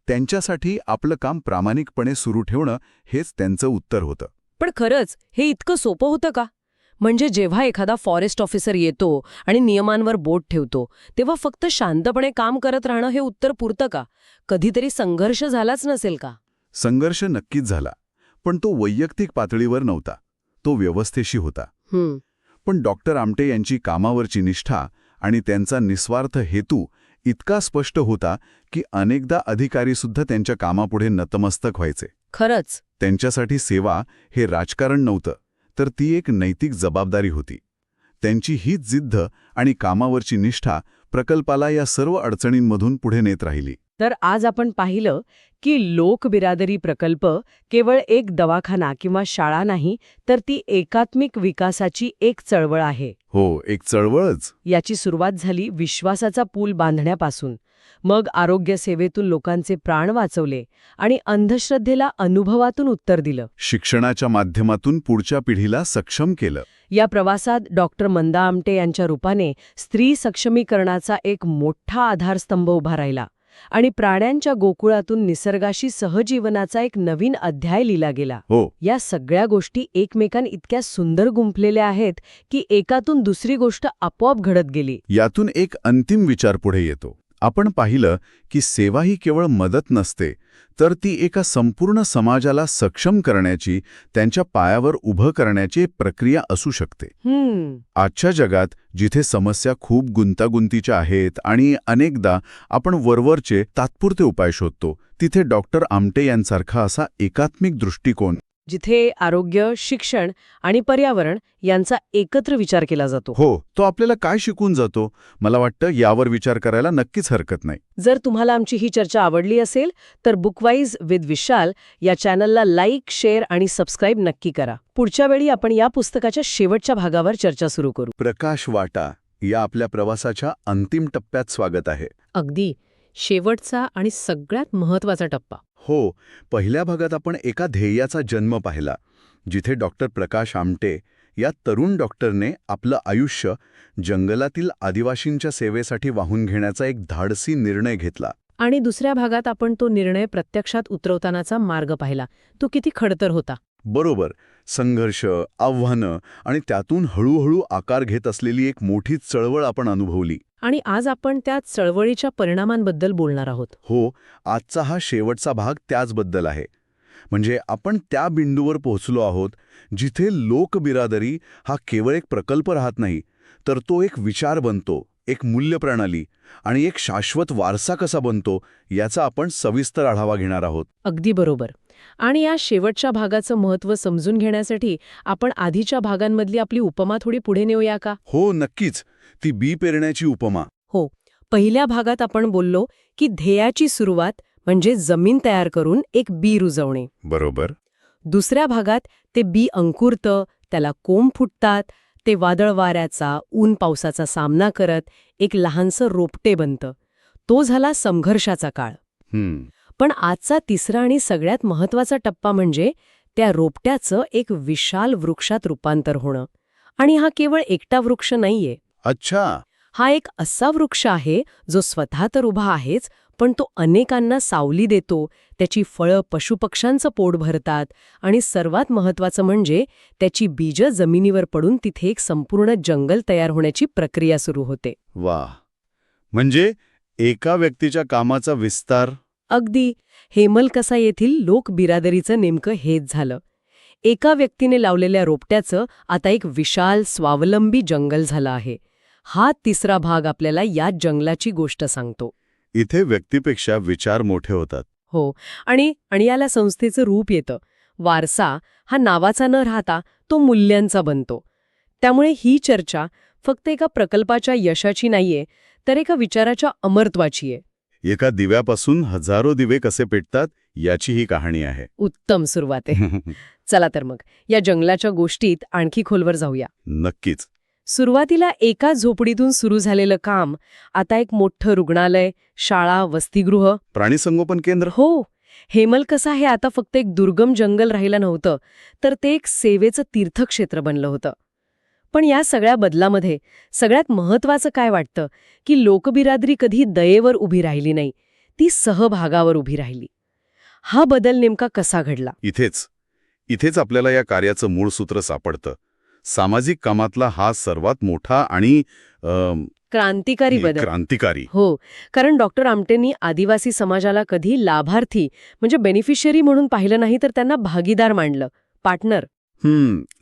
त्यांच्यासाठी आपलं काम प्रामाणिकपणे सुरू ठेवणं हेच त्यांचं उत्तर होतं. पण खरंच हे इतकं सोपं होतं का? म्हणजे जेव्हा एखादा फॉरेस्ट ऑफिसर येतो आणि नियमांवर बोट ठेवतो तेव्हा फक्त शांतपणे काम करत राहणं हे उत्तर पुरतं का? कधीतरी संघर्ष झालाच नसेल का? संघर्ष नक्कीच झाला, पण तो वैयक्तिक पातळीवर नव्हता. तो व्यवस्थेशी होता. पण डॉक्टर आमटे यांची कामावरची निष्ठा आणि त्यांचा निस्वार्थ हेतू इतका स्पष्ट होता की अनेकदा अधिकारीसुद्धा त्यांच्या कामापुढे नतमस्तक व्हायचे. खरंच. त्यांच्यासाठी सेवा हे राजकारण नव्हतं, तर ती एक नैतिक जबाबदारी होती. त्यांची हीच जिद्द आणि कामावरची निष्ठा प्रकल्पाला या सर्व अडचणींमधून पुढे नेत राहिली. तर आज आपण पाहिलं की लोकबिरादरी प्रकल्प केवळ एक दवाखाना किंवा शाळा नाही, तर ती एकात्मिक विकासाची एक चळवळ आहे. हो, एक चळवळच. याची सुरुवात झाली विश्वासाचा पूल बांधण्यापासून. मग आरोग्य सेवेतून लोकांचे प्राण वाचवले आणि अंधश्रद्धेला अनुभवातून उत्तर दिलं. शिक्षणाच्या माध्यमातून पुढच्या पिढीला सक्षम केलं. या प्रवासात डॉक्टर मंदा आमटे यांच्या रूपाने स्त्री सक्षमीकरणाचा एक मोठा आधारस्तंभ उभा राहिला आणि प्राण्यांच्या गोकुळातून निसर्गाशी सहजीवनाचा एक नवीन अध्याय लिहिला गेला. हो. या सगळ्या गोष्टी एकमेकां इतक्या सुंदर गुंफलेल्या आहेत की एकातून दुसरी गोष्ट आपोआप घडत गेली. यातून एक अंतिम विचार पुढे येतो. आपण पाहिलं की सेवा ही केवळ मदत नसते, तर ती एका संपूर्ण समाजाला सक्षम करण्याची, त्यांच्या पायावर उभं करण्याची एक प्रक्रिया असू शकते. आजच्या जगात जिथे समस्या खूप गुंतागुंतीच्या आहेत आणि अनेकदा आपण वरवरचे तात्पुरते उपाय शोधतो, तिथे डॉक्टर आमटे यांसारखा असा एकात्मिक दृष्टिकोन, जिथे आरोग्य, शिक्षण आणि पर्यावरण यांचा एकत्र विचार केला जातो. हो, तो आपल्याला काय शिकून जातो? मला वाटतं यावर विचार करायला नक्कीच हरकत नाही. जर तुम्हाला आमची ही चर्चा आवडली असेल तर बुकवाईज विथ विशाल या चॅनलला लाईक, शेअर आणि सबस्क्राईब नक्की करा. पुढच्या वेळी आपण या पुस्तकाच्या शेवटच्या भागावर चर्चा सुरू करू. प्रकाश वाटा या आपल्या प्रवासाच्या अंतिम टप्प्यात स्वागत आहे. अगदी शेवटचा आणि सगळ्यात महत्वाचा टप्पा. हो, पहिल्या भागात आपण एका ध्येयाचा जन्म पाहिला, जिथे डॉक्टर प्रकाश आमटे या तरुण डॉक्टरने आपलं आयुष्य जंगलातील आदिवासींच्या सेवेसाठी वाहून घेण्याचा एक धाडसी निर्णय घेतला. आणि दुसऱ्या भागात आपण तो निर्णय प्रत्यक्षात उतरवतानाचा मार्ग पाहिला. तो किती खडतर होता. बरोबर. संघर्ष, आव्हानं आणि त्यातून हळूहळू आकार घेत असलेली एक मोठी चळवळ आपण अनुभवली. आणि आज आपण त्या चळवळीच्या परिणामांबद्दल बोलणार आहोत. हो, आजचा हा शेवटचा भाग त्याचबद्दल आहे. म्हणजे आपण त्या बिंदूवर पोहोचलो आहोत जिथे लोकबिरादरी हा केवळ एक प्रकल्प राहत नाही, तर तो एक विचार बनतो, एक मूल्यप्रणाली आणि एक शाश्वत वारसा कसा बनतो याचा आपण सविस्तर आढावा घेणार आहोत. अगदी बरोबर. आणि या शेवटच्या भागाचं महत्त्व समजून घेण्यासाठी आपण आधीच्या भागांमधली आपली उपमा थोडी पुढे नेऊया का? हो, नक्कीच. ती बी पेरण्याची उपमा. हो. पहिल्या भागात आपण बोललो की ध्येयाची सुरुवात म्हणजे जमीन तयार करून एक बी रुजवणे. बरोबर. दुसऱ्या भागात ते बी अंकुरतं, त्याला कोंब फुटतात, ते वादळ वाऱ्याचा, ऊन पावसाचा सामना करत एक लहानसं रोपटे बनतं. तो झाला संघर्षाचा काळ. पण आजचा तिसरा आणि सगळ्यात महत्वाचा टप्पा म्हणजे त्या रोपट्याचं एक विशाल वृक्षात रूपांतर होणं. आणि हा केवळ एकटा वृक्ष नाहीये. अच्छा. हा एक असा वृक्ष आहे जो स्वतः तर उभा आहेच, पण तो अनेकांना सावली देतो, त्याची फळं पशुपक्ष्यांचं पोट भरतात आणि सर्वात महत्वाचं म्हणजे त्याची बीजं जमिनीवर पडून तिथे एक संपूर्ण जंगल तयार होण्याची प्रक्रिया सुरू होते. वाह! म्हणजे एका व्यक्तीच्या कामाचा विस्तार. अगदी. हेमलकसा येथील लोकबिरादरीचं नेमकं हेच झालं. एका व्यक्तीने लावलेल्या रोपट्याचं आता एक विशाल स्वावलंबी जंगल झालं आहे. हा तिसरा भाग आपल्याला या जंगलाची गोष्ट सांगतो. इथे व्यक्तीपेक्षा विचार मोठे होतात. हो. आणि याला संस्थेचं रूप येतं. वारसा हा नावाचा न राहता तो मूल्यांचा बनतो. त्यामुळे ही चर्चा फक्त एका प्रकल्पाच्या यशाची नाहीये, तर एका विचाराच्या अमरत्वाची आहे. एका दिव्यापासून हजारो दिवे कसे पेटतात याची ही कहाणी आहे. उत्तम सुरुवात आहे. चला तर मग या जंगलाच्या गोष्टीत आणखी खोलवर जाऊया. नक्कीच. सुरुवातीला एका झोपडीतून सुरू झालेलं काम आता एक मोठं रुग्णालय, शाळा, वसतिगृह, प्राणीसंगोपन केंद्र. हो. हेमलकसा हे आता फक्त एक दुर्गम जंगल राहिलं नव्हतं, तर ते एक सेवेचं तीर्थक्षेत्र बनलं होतं. पण या सगळ्या बदलामध्ये सगळ्यात महत्वाचं काय वाटतं की लोकबिरादरी कधी दयेवर उभी राहिली नाही, ती सहभागावर उभी राहिली. हा बदल नेमका कसा घडला? इथेच आपल्याला या कार्याचं मूळ सूत्र सापडतं. सामाजिक कामातला हा सर्वात मोठा आणि क्रांतिकारी बदल. क्रांतिकारी. हो, कारण डॉक्टर आमटेंनी आदिवासी समाजाला कधी लाभार्थी म्हणजे बेनिफिशियरी म्हणून पाहिलं नाही, तर त्यांना भागीदार मानलं, पार्टनर.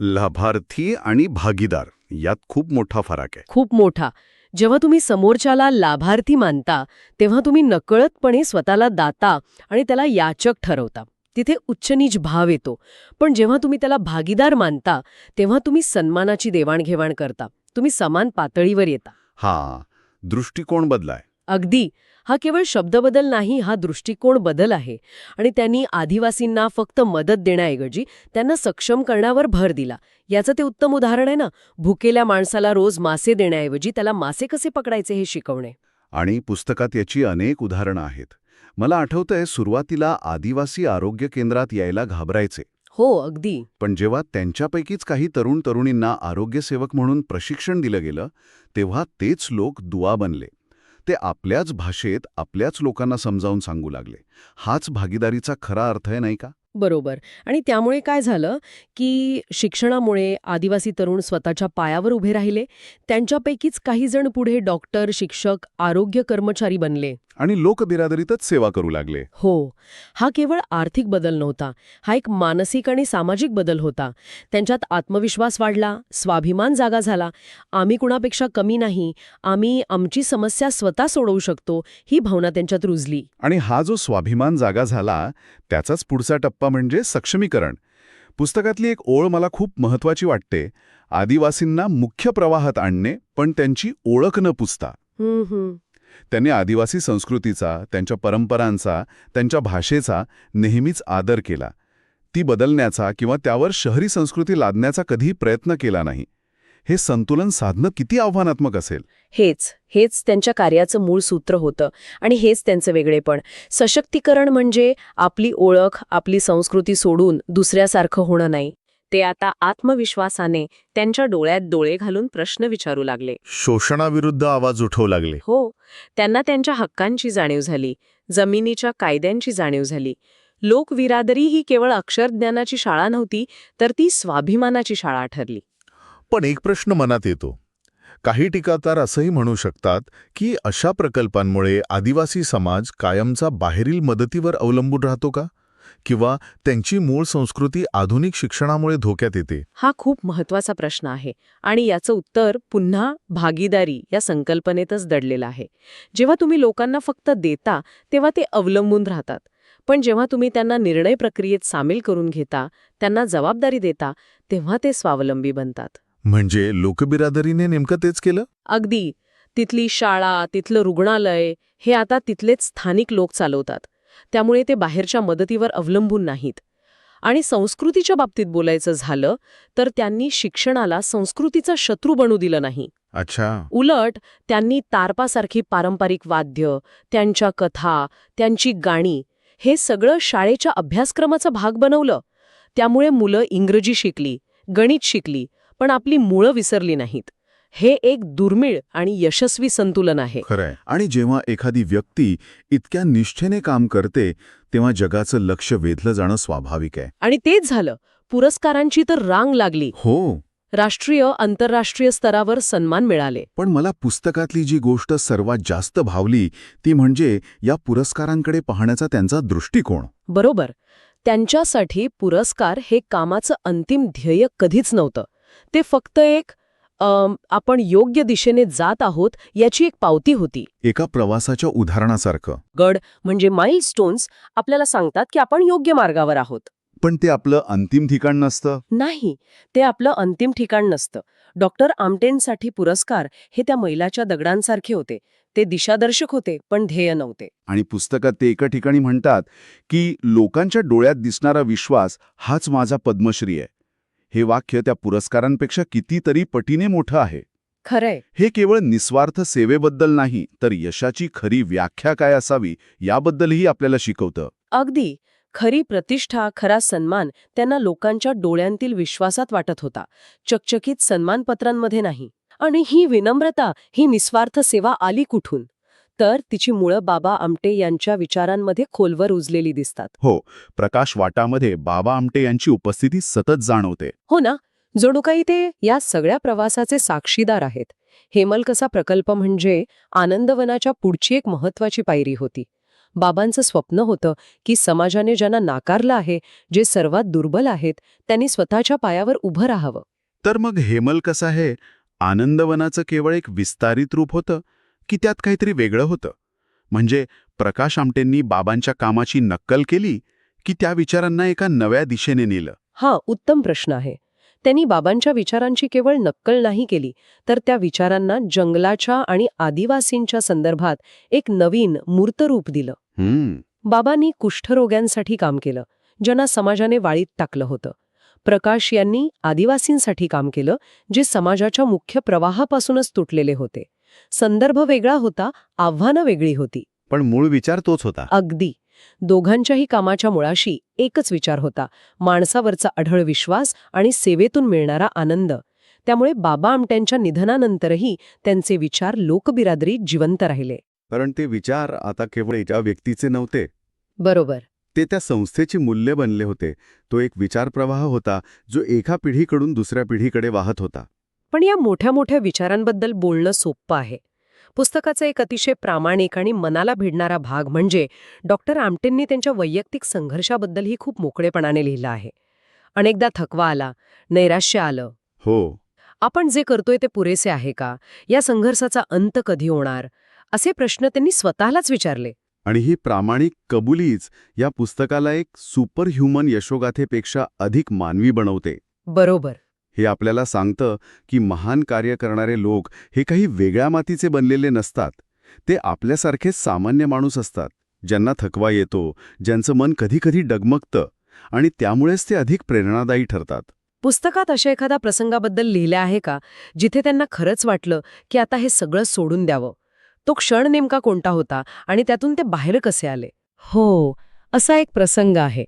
लाभार्थी आणि भागीदार यात खूप मोठा फरक आहे. खूप मोठा. जेव्हा तुम्ही समोरच्याला लाभार्थी मानता, तेव्हा तुम्ही नकळतपणे स्वतःला दाता आणि त्याला याचक ठरवता. तिथे उच्च-नीच भाव येतो. पण जेव्हा तुम्ही त्याला भागीदार मानता, तेव्हा तुम्ही सन्मानाची देवाणघेवाण करता. तुम्ही समान पातळीवर येता. हा दृष्टिकोन बदलाय. अगदी. हा केवळ शब्दबदल नाही, हा दृष्टिकोन बदल आहे. आणि त्यांनी आदिवासींना फक्त मदत देण्याऐवजी त्यांना सक्षम करण्यावर भर दिला. याचं ते उत्तम उदाहरण आहे ना. भुकेल्या माणसाला रोज मासे देण्याऐवजी त्याला मासे कसे पकडायचे हे शिकवणे. आणि पुस्तकात याची अनेक उदाहरणं आहेत. मला आठवतंय सुरुवातीला आदिवासी आरोग्य केंद्रात यायला घाबरायचे. हो, अगदी. पण जेव्हा त्यांच्यापैकीच काही तरुण-तरुणींना आरोग्यसेवक म्हणून प्रशिक्षण दिलं गेलं, तेव्हा तेच लोक दुवा बनले. ते आपल्याच भाषेत आपल्याच लोकांना समजावून सांगू लागले. हाच भागीदारीचा खरा अर्थ आहे, नाही का? बरोबर. आणि त्यामुळे काय झालं, की शिक्षणामुळे आदिवासी तरुण स्वतःच्या पायावर उभे राहिले. त्यांच्यापैकीच काही जण पुढे डॉक्टर, शिक्षक, आरोग्य कर्मचारी बनले. आणि लोकबिरादरीतच सेवा करू लागले. हो. हा केवळ आर्थिक बदल नव्हता. हा एक मानसिक आणि सामाजिक बदल होता. त्यांच्यात आत्मविश्वास वाढला, स्वाभिमान जागा झाला. आम्ही कुणापेक्षा कमी नाही, आम्ही आमची समस्या स्वतः सोडवू शकतो, ही भावना त्यांच्यात रुजली. आणि हा जो स्वाभिमान जागा झाला, त्याचाच पुढचा टप्पा म्हणजे सक्षमीकरण. पुस्तकातली एक ओळ मला खूप महत्वाची वाटते. आदिवासींना मुख्य प्रवाहात आणणे, पण त्यांची ओळख न पुसता. त्यांनी आदिवासी संस्कृतीचा, त्यांच्या परंपरांचा, त्यांच्या भाषेचा नेहमीच आदर केला. ती बदलण्याचा किंवा त्यावर शहरी संस्कृती लादण्याचा कधी प्रयत्न केला नाही. हे संतुलन साधणं किती आव्हानात्मक असेल. हेच त्यांच्या कार्याचं मूळ सूत्र होतं. आणि हेच त्यांचं वेगळेपण. सशक्तीकरण म्हणजे आपली ओळख, आपली संस्कृती सोडून दुसऱ्यासारखं होणं नाही. ते आता आत्मविश्वासाने त्यांच्या डोळ्यात डोळे घालून प्रश्न विचारू लागले. शोषणाविरुद्ध आवाज उठवू लागले. हो, त्यांना त्यांच्या हक्कांची जाणीव झाली, जमिनीच्या कायद्यांची जाणीव झाली. लोकबिरादरी ही केवळ अक्षरज्ञानाची शाळा नव्हती, तर ती स्वाभिमानाची शाळा ठरली. पण एक प्रश्न मनात येतो. काही टीकाकार असंही म्हणू शकतात की अशा प्रकल्पांमुळे आदिवासी समाज कायमचा बाहेरील मदतीवर अवलंबून राहतो का? किंवा त्यांची मूळ संस्कृती आधुनिक शिक्षणामुळे धोक्यात येते? हा खूप महत्वाचा प्रश्न आहे. आणि याचं उत्तर पुन्हा भागीदारी या संकल्पनेतच दडलेलं आहे. जेव्हा तुम्ही लोकांना फक्त देता, तेव्हा ते अवलंबून राहतात. पण जेव्हा तुम्ही त्यांना निर्णय प्रक्रियेत सामील करून घेता, त्यांना जबाबदारी देता, तेव्हा ते स्वावलंबी बनतात. म्हणजे लोकबिरादरीने नेमकं तेच केलं? अगदी. तिथली शाळा, तिथलं रुग्णालय हे आता तिथलेच स्थानिक लोक चालवतात. त्यामुळे ते बाहेरच्या मदतीवर अवलंबून नाहीत. आणि संस्कृतीच्या बाबतीत बोलायचं झालं तर त्यांनी शिक्षणाला संस्कृतीचा शत्रू बनू दिलं नाही. अच्छा. उलट त्यांनी तारपासारखी पारंपरिक वाद्य, त्यांच्या कथा, त्यांची गाणी हे सगळं शाळेच्या अभ्यासक्रमाचा भाग बनवलं. त्यामुळे मुलं इंग्रजी शिकली, गणित शिकली, पण आपली मुळं विसरली नाहीत. हे एक दुर्मिळ आणि यशस्वी संतुलन आहे. खरंय. आणि जेव्हा एखादी व्यक्ती इतक्या निष्ठेने काम करते, तेव्हा जगाचं लक्ष वेधलं जाणं स्वाभाविक आहे. आणि तेच झालं. पुरस्कारांची तर रांग लागली. हो. राष्ट्रीय, आंतरराष्ट्रीय स्तरावर सन्मान मिळाले. पण मला पुस्तकातली जी गोष्ट सर्वात जास्त भावली ती म्हणजे या पुरस्कारांकडे पाहण्याचा त्यांचा दृष्टिकोन. बरोबर. त्यांच्यासाठी पुरस्कार हे कामाचं अंतिम ध्येय कधीच नव्हतं. ते फक्त एक आपण योग्य दिशेने जात आहोत याची एक पावती होती. एका प्रवासाच्या उदाहरणासारखं. गड म्हणजे माइलस्टोन्स आपल्याला सांगतात की आपण योग्य मार्गावर आहोत. पण ते आपलं अंतिम ठिकाण नसतं. नाही, ते आपलं अंतिम ठिकाण नसतं. डॉक्टर आमटेंसाठी पुरस्कार हे त्या मैलाच्या दगडांसारखे होते. ते दिशादर्शक होते, पण ध्येय नव्हते. आणि पुस्तकात ते एका ठिकाणी म्हणतात की लोकांच्या डोळ्यात दिसणारा विश्वास हाच माझा पद्मश्री आहे. हे वाक्य त्या पुरस्कारांपेक्षा कितीतरी पटीने मोठं आहे. खरंय. हे केवळ निस्वार्थ सेवेबद्दल नाही, तर यशाची खरी व्याख्या काय असावी याबद्दलही आपल्याला शिकवतं. अगदी. खरी प्रतिष्ठा, खरा सन्मान त्यांना लोकांच्या डोळ्यांतील विश्वासात वाटत होता, चकचकीत सन्मानपत्रांमध्ये नाही. आणि ही विनम्रता, ही निस्वार्थ सेवा आली कुठून? तर तिची मुळं बाबा आमटे यांच्या विचारांमध्ये खोलवर रुजलेली दिसतात. हो, प्रकाश वाटामध्ये बाबा आमटे यांची उपस्थिती सतत जाणवते. हो ना. जणू काही ते या सगळ्या प्रवासाचे साक्षीदार आहेत. हेमलकसा प्रकल्प म्हणजे आनंदवनाच्या पुढची एक महत्वाची पायरी होती. बाबांचं स्वप्न होतं की समाजाने ज्यांना नाकारलं आहे, जे सर्वात दुर्बल आहेत, त्यांनी स्वतःच्या पायावर उभं राहावं. तर मग हेमल कसा हे आनंदवनाचं केवळ एक विस्तारित रूप होतं की त्यात काहीतरी वेगळं होतं? म्हणजे प्रकाश आमटेंनी बाबांच्या कामाची नक्कल केली की त्या विचारांना एका नव्या दिशेने नेलं? हा उत्तम प्रश्न आहे. त्यांनी बाबांच्या विचारांची केवळ नक्कल नाही केली, तर त्या विचारांना जंगलाच्या आणि आदिवासींच्या संदर्भात एक नवीन मूर्त रूप दिलं. बाबांनी कुष्ठरोग्यांसाठी काम केलं, ज्यांना समाजाने वाळीत टाकलं होतं. प्रकाश यांनी आदिवासींसाठी काम केलं, जे समाजाच्या मुख्य प्रवाहापासूनच तुटलेले होते. संदर्भ वेगळा होता, आव्हानं वेगळी होती. पण मूळ विचार तोच होता. अगदी. दोघांच्याही कामाच्या मुळाशी एकच विचार होता, माणसावरचा अढळ विश्वास आणि सेवेतून मिळणारा आनंद. त्यामुळे बाबा आमट्यांच्या निधनानंतरही त्यांचे विचार लोकबिरादरीत जिवंत राहिले. कारण ते विचार आता केवळ एका व्यक्तीचे नव्हते, बरोबर. ते त्या संस्थेची मूल्य बनले होते. तो एक विचारप्रवाह होता जो एका पिढीकडून दुसऱ्या पिढीकडे वाहत होता. पण या मोठ्या मोठ्या विचारांबद्दल बोलणं सोपं आहे. पुस्तकाचा एक अतिशय प्रामाणिक आणि मनाला भिडणारा भाग म्हणजे डॉक्टर आमटेंनी त्यांच्या वैयक्तिक संघर्षाबद्दलही खूप मोकळेपणाने लिहिलं आहे. अनेकदा थकवा आला, नैराश्य आलं. हो. आपण जे करतोय ते पुरेसे आहे का? या संघर्षाचा अंत कधी होणार? असे प्रश्न त्यांनी स्वतःलाच विचारले. आणि ही प्रामाणिक कबुलीच या पुस्तकाला एक सुपर ह्युमन यशोगाथेपेक्षा अधिक मानवी बनवते. बरोबर. हे आपल्याला सांगतं की महान कार्य करणारे लोक हे काही वेगळ्या मातीचे बनलेले नसतात. ते आपल्यासारखेच सामान्य माणूस असतात, ज्यांना थकवा येतो, ज्यांचं मन कधीकधी डगमगतं, आणि त्यामुळेच ते अधिक प्रेरणादायी ठरतात. पुस्तकात अशा एखादा प्रसंगाबद्दल लिहिलं आहे का, जिथे त्यांना खरंच वाटलं की आता हे सगळं सोडून द्यावं? तो क्षण नेमका कोणता होता आणि त्यातून ते बाहेर कसे आले? हो, असा एक प्रसंग आहे.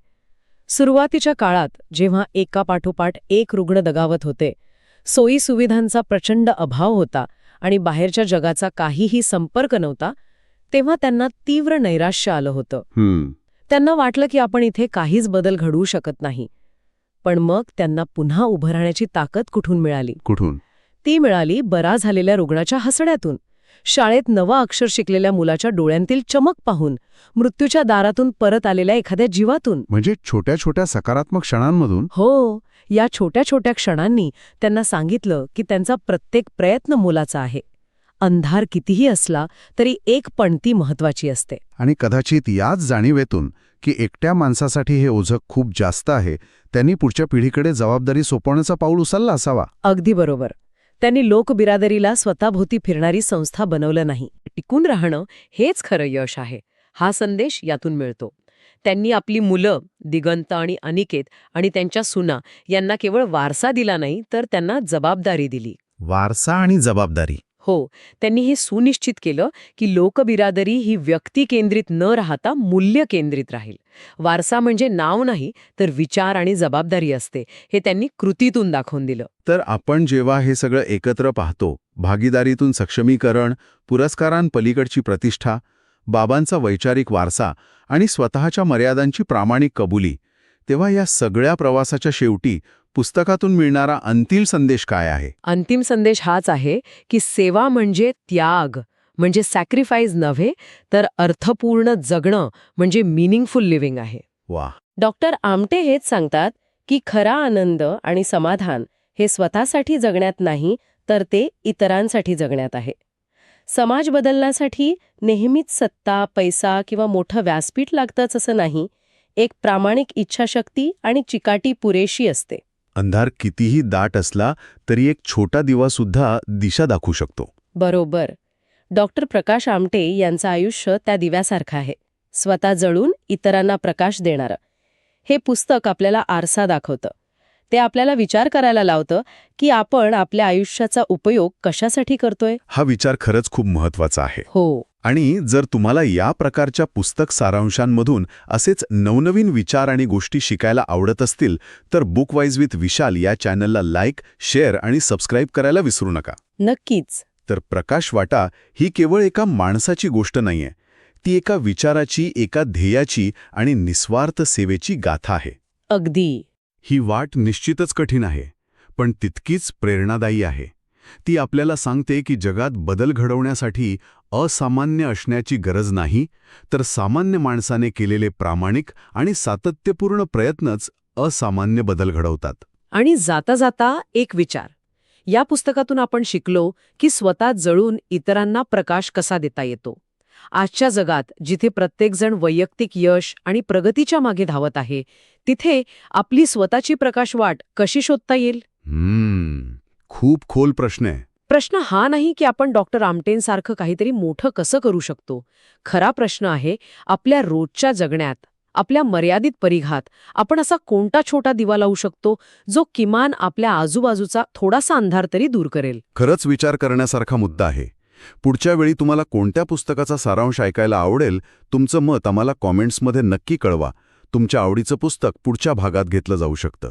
सुरुवातीच्या काळात जेव्हा एकापाठोपाठ एक रुग्ण दगावत होते, सोयी सुविधांचा प्रचंड अभाव होता आणि बाहेरच्या जगाचा काहीही संपर्क नव्हता, तेव्हा त्यांना तीव्र नैराश्य आलं होतं. त्यांना वाटलं की आपण इथे काहीच बदल घडवू शकत नाही. पण मग त्यांना पुन्हा उभं राहण्याची ताकद कुठून मिळाली? ती मिळाली बरा झालेल्या रुग्णाच्या हसण्यातून, शाळेत नवं अक्षर शिकलेल्या मुलाच्या डोळ्यांतील चमक पाहून, मृत्यूच्या दारातून परत आलेल्या एखाद्या जीवातून. म्हणजे छोट्या छोट्या सकारात्मक क्षणांमधून. हो, या छोट्या छोट्या क्षणांनी त्यांना सांगितलं की त्यांचा प्रत्येक प्रयत्न मोलाचा आहे. अंधार कितीही असला तरी एक पणती महत्वाची असते. आणि कदाचित याच जाणीवेतून की एकट्या माणसासाठी हे ओझं खूप जास्त आहे, त्यांनी पुढच्या पिढीकडे जबाबदारी सोपवण्याचा पाऊल उचलला असावा. अगदी बरोबर. त्यांनी लोकबिरादरीला स्वतःभोवती फिरणारी संस्था बनवलं नाही. टिकून राहणं हेच खरं यश आहे. हा संदेश यातून मिळतो. त्यांनी आपली मुलं दिगंत आणि अनिकेत आणि त्यांच्या सुना यांना केवळ वारसा दिला नाही, तर त्यांना जबाबदारी दिली. वारसा आणि जबाबदारी. हो, त्यांनी हे सुनिश्चित केलं की लोकबिरादरी ही व्यक्ती केंद्रित न राहता मूल्य केंद्रित राहील. वारसा म्हणजे नाव नाही, तर विचार आणि जबाबदारी असते, हे त्यांनी कृतीतून दाखवून दिलं. तर आपण जेव्हा हे सगळं एकत्र पाहतो, भागीदारीतून सक्षमीकरण, पुरस्कारांपलीकडची प्रतिष्ठा, बाबांचा वैचारिक वारसा आणि स्वतःच्या मर्यादांची प्रामाणिक कबुली, तेव्हा या सगळ्या प्रवासाच्या शेवटी पुस्तकातून मिळणारा अंतिम संदेश काय आहे? अंतिम संदेश हाच आहे की सेवा म्हणजे त्याग, म्हणजे सॅक्रिफाईस नव्हे, तर अर्थपूर्ण जगणं म्हणजे मीनिंगफुल लिव्हिंग आहे. वा. डॉक्टर आमटे हेच सांगतात की खरा आनंद आणि समाधान हे स्वतःसाठी जगण्यात नाही, तर ते इतरांसाठी जगण्यात आहे. समाज बदलण्यासाठी नेहमीच सत्ता, पैसा किंवा मोठं व्यासपीठ लागतंच असं नाही. एक प्रामाणिक इच्छाशक्ती आणि चिकाटी पुरेशी असते. अंधार कितीही दाट असला तरी एक छोटा दिवा सुद्धा दिशा दाखवू शकतो. बरोबर. डॉक्टर प्रकाश आमटे यांचं आयुष्य त्या दिव्यासारखं आहे, स्वतः जळून इतरांना प्रकाश देणारं. हे पुस्तक आपल्याला आरसा दाखवतं. ते आपल्याला विचार करायला लावतं की आपण आपल्या आयुष्याचा उपयोग कशासाठी करतोय. हा विचार खरंच खूप महत्वाचा आहे. हो. आणि जर तुम्हाला या प्रकारच्या पुस्तक सारांशांमधून असेच नवनवीन विचार आणि गोष्टी शिकायला आवडत असतील, तर बुकवाईज विथ विशाल या चॅनलला लाईक, शेअर आणि सबस्क्राईब करायला विसरू नका. नक्कीच. तर प्रकाश वाटा ही केवळ एका माणसाची गोष्ट नाहीये, ती एका विचाराची, एका ध्येयाची आणि निस्वार्थ सेवेची गाथा आहे. अगदी. ही वाट निश्चितच कठीण आहे, पण तितकीच प्रेरणादायी आहे. ती आपल्याला सांगते की जगात बदल घडवण्यासाठी असामान्य असण्याची गरज नाही, तर सामान्य माणसाने केलेले प्रामाणिक आणि सातत्यपूर्ण प्रयत्नच असामान्य बदल घडवतात. आणि जाता जाता एक विचार. या पुस्तकातून आपण शिकलो की स्वतः जळून इतरांना प्रकाश कसा देता येतो. आजच्या जगात जिथे प्रत्येकजण वैयक्तिक यश आणि प्रगतीच्या मागे धावत आहे, तिथे आपली स्वतःची प्रकाशवाट कशी शोधता येईल? खूप खोल प्रश्न आहे. प्रश्न हा नाही की आपण डॉक्टर आमटेंसारखं काहीतरी मोठं कसं करू शकतो. खरा प्रश्न आहे, आपल्या रोजच्या जगण्यात, आपल्या मर्यादित परिघात आपण असा कोणता छोटा दिवा लावू शकतो जो किमान आपल्या आजूबाजूचा थोडासा अंधार तरी दूर करेल. खरंच विचार करण्यासारखा मुद्दा आहे. पुढच्या वेळी तुम्हाला कोणत्या पुस्तकाचा सारांश ऐकायला आवडेल, तुमचं मत आम्हाला कॉमेंट्समध्ये नक्की कळवा. तुमच्या आवडीचं पुस्तक पुढच्या भागात घेतलं जाऊ शकतं.